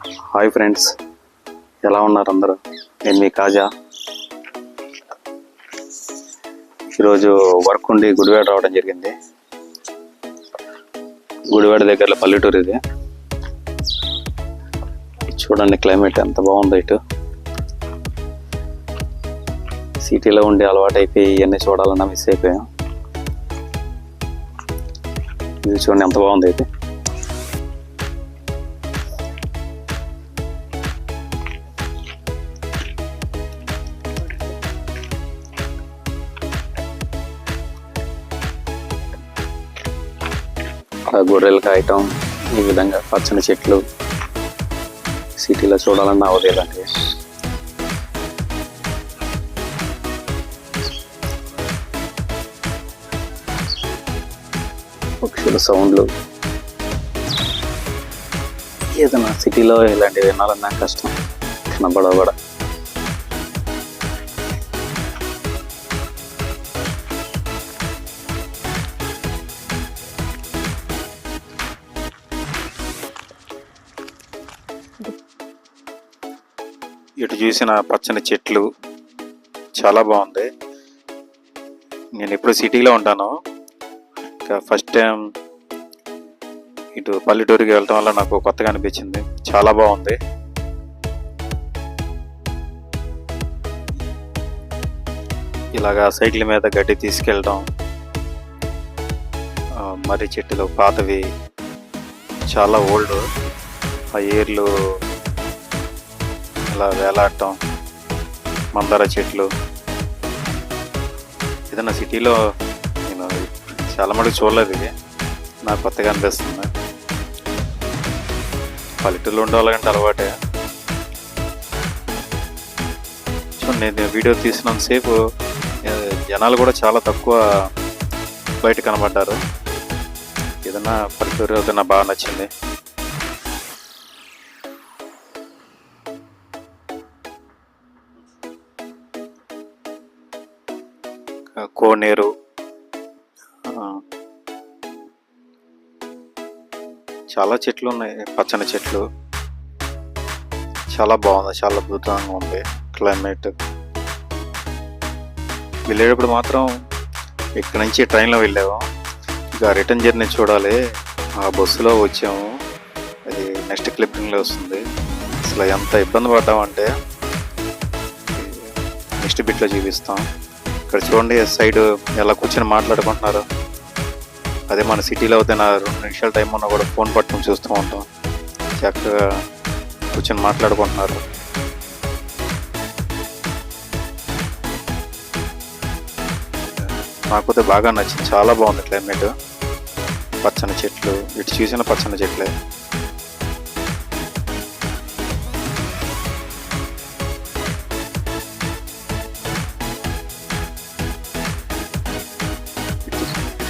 Hi friends, ఎలా ఉన్నారు అందరూ? నేను మీ కాజా. ఈరోజు వర్క్ ఉండి గుడివాడ రావడం జరిగింది. గుడివాడ దగ్గరలో పల్లెటూరు ఇది. చూడండి క్లైమేట్ ఎంత బాగుందో. ఇటు సిటీలో ఉండి అలవాటు అయిపోయి ఇవన్నీ చూడాలన్నా మిస్ అయిపోయాం. ఇది చూడండి ఎంత బాగుంది అయితే. గొర్రెలు కాయటం, ఈ విధంగా పచ్చని చెట్లు సిటీలో చూడాలన్నా అవలేదండి. పక్షుల సౌండ్లు, ఏదైనా సిటీలో ఇలాంటివి వినాలన్నా కష్టం, కనబడవ కూడా. ఇటు చూసిన పచ్చని చెట్లు చాలా బాగుంది. నేను ఎప్పుడు సిటీలో ఉంటాను, ఇంకా ఫస్ట్ టైం ఇటు పల్లెటూరుకి వెళ్ళటం వల్ల నాకు కొత్తగా అనిపించింది. చాలా బాగుంది. ఇలాగా సైకిల్ మీద గడ్డి తీసుకెళ్ళడం, మర్రి చెట్లు పాతవి చాలా ఓల్డ్, ఆ ఏర్లు ఇలా వేలాడటం, మందార చెట్లు. ఏదైనా సిటీలో నేను చాలా మటుకు చూడలేదు, ఇది నాకు కొత్తగా అనిపిస్తుంది. పల్లెటూరులో ఉండాలంటే అలవాటే. చూడండి, నేను వీడియో తీసినంతసేపు జనాలు కూడా చాలా తక్కువ బయట కనబడ్డారు. ఏదైనా పల్లెటూరు ఏదైనా బాగా నచ్చింది. కోనేరు, చాలా చెట్లు ఉన్నాయి, పచ్చని చెట్లు. చాలా బాగుంది, చాలా అద్భుతంగా ఉంది క్లైమేట్. వెళ్ళేటప్పుడు మాత్రం ఇక్కడ నుంచి ట్రైన్లో వెళ్ళాము, ఇక రిటర్న్ జర్నీ చూడాలి. ఆ బస్సులో వచ్చాము, అది నెక్స్ట్ క్లిప్పింగ్లో వస్తుంది. అసలు ఎంత ఇబ్బంది పడ్డామంటే నెక్స్ట్ బిట్లో చూపిస్తాం. ఇక్కడ చూడండి సైడ్ ఎలా కూర్చొని మాట్లాడుకుంటున్నారు. అదే మన సిటీలో అయితే నా 2 నిమిషాల టైం ఉన్నా కూడా ఫోన్ పట్టుకొని చూస్తూ ఉంటాం. చక్కగా కూర్చొని మాట్లాడుకుంటున్నారు. నాకైతే బాగా నచ్చింది, చాలా బాగుంది క్లైమేట్. పచ్చని చెట్లు, ఇటు చూసిన పచ్చని చెట్లే.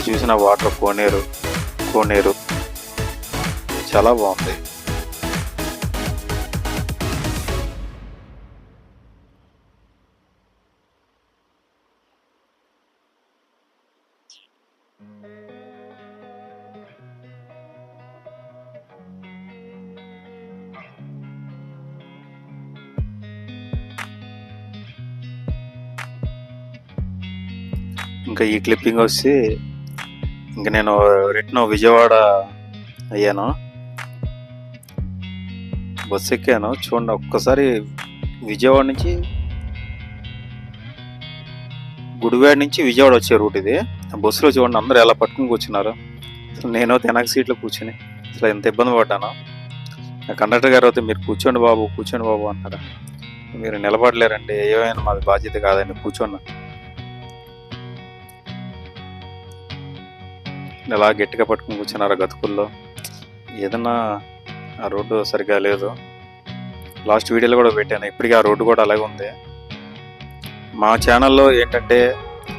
చూసిన వాటర్, కోనేరు చాలా బాగుంది. ఇంకా ఈ క్లిప్పింగ్ వచ్చి ఇంక నేను రిటర్న్ విజయవాడ అయ్యాను. బస్సు ఎక్కాను. చూడండి ఒక్కసారి, విజయవాడ నుంచి గుడివాడ నుంచి విజయవాడ వచ్చే రూట్ ఇది. బస్సులో చూడండి అందరూ ఎలా పట్టుకుని కూర్చున్నారు. అసలు నేను వెనక సీట్లో కూర్చుని అసలు ఎంత ఇబ్బంది పడ్డాను. కండక్టర్ గారు అయితే మీరు కూర్చోండి బాబు అన్నారు. మీరు నిలబడలేరండి, ఏమైనా మాది బాధ్యత కాదండి, కూర్చోండి. ఇలా గట్టిగా పట్టుకుని కూర్చున్నారు గతుకుల్లో. ఏదన్నా ఆ రోడ్డు సరిగ్గా లేదు. లాస్ట్ వీడియోలో కూడా పెట్టాను, ఇప్పటికీ ఆ రోడ్డు కూడా అలాగే ఉంది. మా ఛానల్లో ఏంటంటే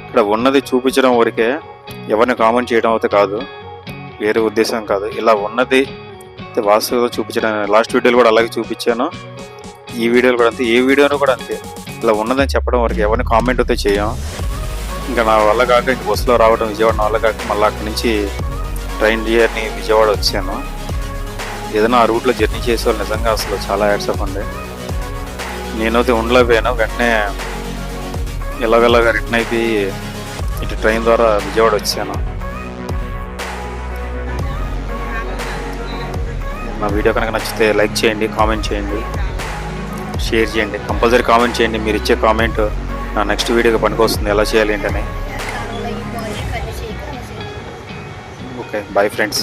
ఇక్కడ ఉన్నది చూపించడం వరకే, ఎవరిని కామెంట్ చేయడం అయితే కాదు, వేరే ఉద్దేశం కాదు. ఇలా ఉన్నది వాస్తవంగా చూపించడం. లాస్ట్ వీడియోలో కూడా అలాగే చూపించాను, ఈ వీడియోలో కూడా అంతే, ఏ వీడియోలో కూడా అంతే. ఇలా ఉన్నదని చెప్పడం వరకు, ఎవరిని కామెంట్ అయితే చేయం. ఇంకా నా వల్ల కాక ఇంక బస్సులో రావడం విజయవాడ నా వల్ల కాక మళ్ళీ అక్కడి నుంచి ట్రైన్ జర్నీ విజయవాడ వచ్చాను. ఏదైనా ఆ రూట్లో జర్నీ చేసేవాళ్ళు నిజంగా అసలు చాలా యాడ్సప్ అండి. నేనైతే ఉండలేకపోయాను. వెంటనే ఎలాగలాగా రిటర్న్ అయిపోయి ఇటు ట్రైన్ ద్వారా విజయవాడ వచ్చాను. నా వీడియో కనుక నచ్చితే లైక్ చేయండి, కామెంట్ చేయండి, షేర్ చేయండి. కంపల్సరీ కామెంట్ చేయండి. మీరు ఇచ్చే కామెంట్ నా నెక్స్ట్ వీడియోకి పనికొస్తుంది, ఎలా చేయాలి ఏంటని. Okay, bye friends.